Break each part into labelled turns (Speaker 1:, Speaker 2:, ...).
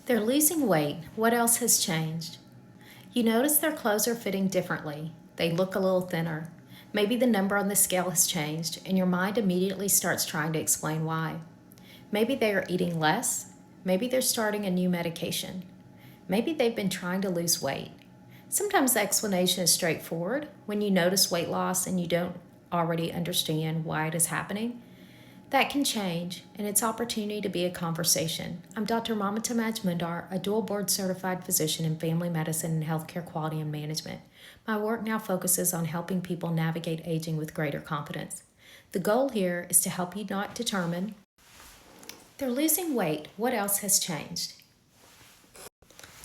Speaker 1: They're losing weight. What else has changed? You notice their clothes are fitting differently. They look a little thinner. Maybe the number on the scale has changed, and your mind immediately starts trying to explain why. Maybe they are eating less. Maybe they're starting a new medication. Maybe they've been trying to lose weight. Sometimes the explanation is straightforward. When you notice weight loss and you don't already understand why it is happening, that can change, and it's opportunity to be a conversation. I'm Dr. Mamata Majmundar, a dual board certified physician in family medicine and healthcare quality and management. My work now focuses on helping people navigate aging with greater confidence. The goal here is to help you not determine they're losing weight. What else has changed?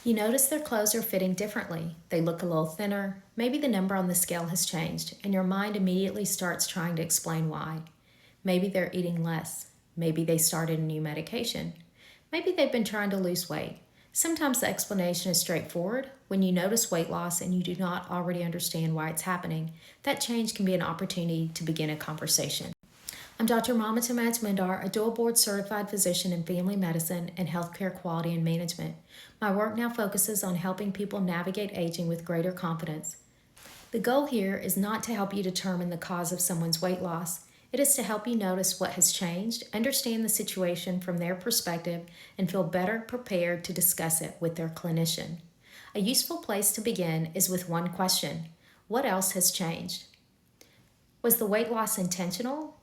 Speaker 1: You notice their clothes are fitting differently. They look a little thinner. Maybe the number on the scale has changed, and your mind immediately starts trying to explain why. Maybe they're eating less. Maybe they started a new medication. Maybe they've been trying to lose weight. Sometimes the explanation is straightforward. When you notice weight loss and you do not already understand why it's happening, that change can be an opportunity to begin a conversation. I'm Dr. Mamata Majmundar, a dual board certified physician in family medicine and healthcare quality and management. My work now focuses on helping people navigate aging with greater confidence. The goal here is not to help you determine the cause of someone's weight loss. It is to help you notice what has changed, understand the situation from their perspective, and feel better prepared to discuss it with their clinician. A useful place to begin is with one question: what else has changed? Was the weight loss intentional?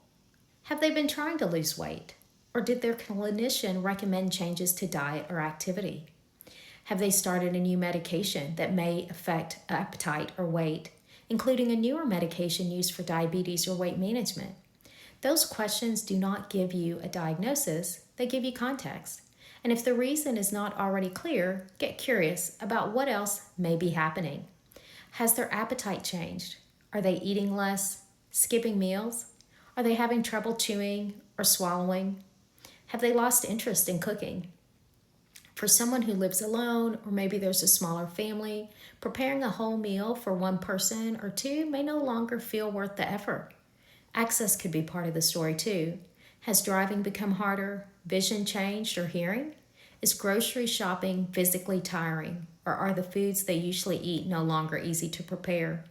Speaker 1: Have they been trying to lose weight? Or did their clinician recommend changes to diet or activity? Have they started a new medication that may affect appetite or weight, including a newer medication used for diabetes or weight management? Those questions do not give you a diagnosis, they give you context. And if the reason is not already clear, get curious about what else may be happening. Has their appetite changed? Are they eating less, skipping meals? Are they having trouble chewing or swallowing? Have they lost interest in cooking? For someone who lives alone, or maybe there's a smaller family, preparing a whole meal for one person or two may no longer feel worth the effort. Access could be part of the story too. Has driving become harder, vision changed, or hearing? Is grocery shopping physically tiring, or are the foods they usually eat no longer easy to prepare?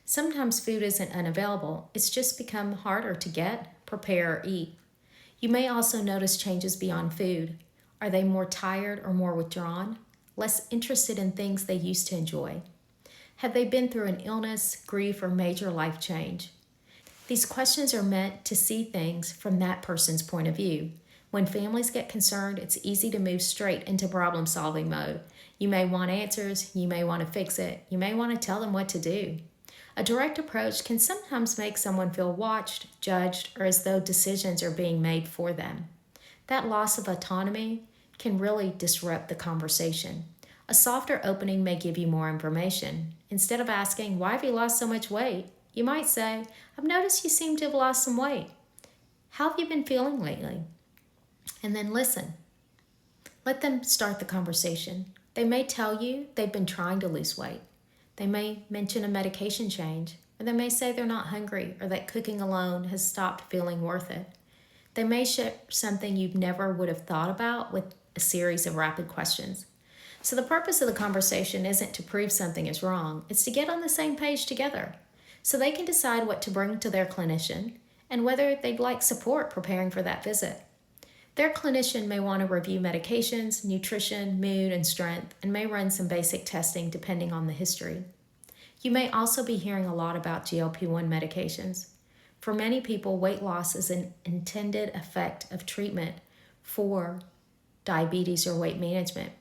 Speaker 1: Sometimes food isn't unavailable, it's just become harder to get, prepare, or eat. You may also notice changes beyond food. Are they more tired or more withdrawn? Less interested in things they used to enjoy? Have they been through an illness, grief, or major life change? These questions are meant to see things from that person's point of view. When families get concerned, it's easy to move straight into problem-solving mode. You may want answers, you may want to fix it, you may want to tell them what to do. A direct approach can sometimes make someone feel watched, judged, or as though decisions are being made for them. That loss of autonomy can really disrupt the conversation. A softer opening may give you more information. Instead of asking, "Why have you lost so much weight?" you might say, "I've noticed you seem to have lost some weight. How have you been feeling lately?" And then listen. Let them start the conversation. They may tell you they've been trying to lose weight. They may mention a medication change, or they may say they're not hungry or that cooking alone has stopped feeling worth it. They may share something you never would have thought about with a series of rapid questions. So the purpose of the conversation isn't to prove something is wrong, it's to get on the same page together, so they can decide what to bring to their clinician and whether they'd like support preparing for that visit. Their clinician may want to review medications, nutrition, mood, and strength, and may run some basic testing depending on the history. You may also be hearing a lot about GLP-1 medications. For many people, weight loss is an intended effect of treatment for diabetes or weight management.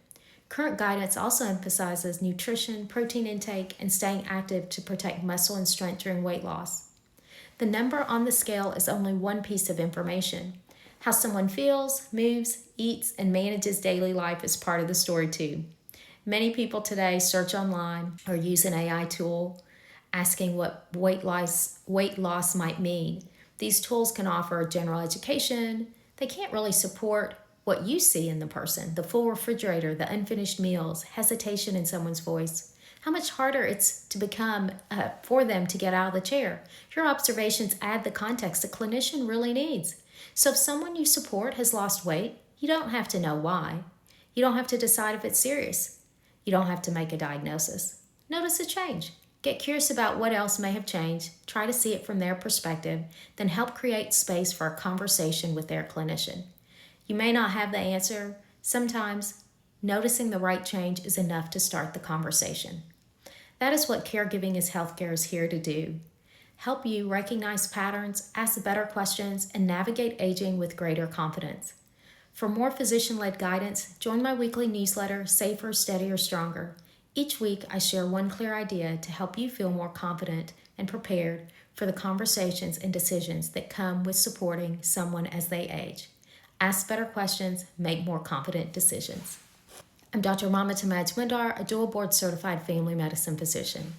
Speaker 1: Current guidance also emphasizes nutrition, protein intake, and staying active to protect muscle and strength during weight loss. The number on the scale is only one piece of information. How someone feels, moves, eats, and manages daily life is part of the story too. Many people today search online or use an AI tool asking what weight loss might mean. These tools can offer general education. They can't really support what you see in the person, the full refrigerator, the unfinished meals, hesitation in someone's voice, how much harder it's to become for them to get out of the chair. Your observations add the context a clinician really needs. So if someone you support has lost weight, you don't have to know why. You don't have to decide if it's serious. You don't have to make a diagnosis. Notice a change. Get curious about what else may have changed, try to see it from their perspective, then help create space for a conversation with their clinician. You may not have the answer. Sometimes noticing the right change is enough to start the conversation. That is what Caregiving as Healthcare is here to do. Help you recognize patterns, ask better questions, and navigate aging with greater confidence. For more physician-led guidance, join my weekly newsletter, Safer, Steadier, Stronger. Each week, I share one clear idea to help you feel more confident and prepared for the conversations and decisions that come with supporting someone as they age. Ask better questions, make more confident decisions. I'm Dr. Mamata Majmundar, a dual board certified family medicine physician.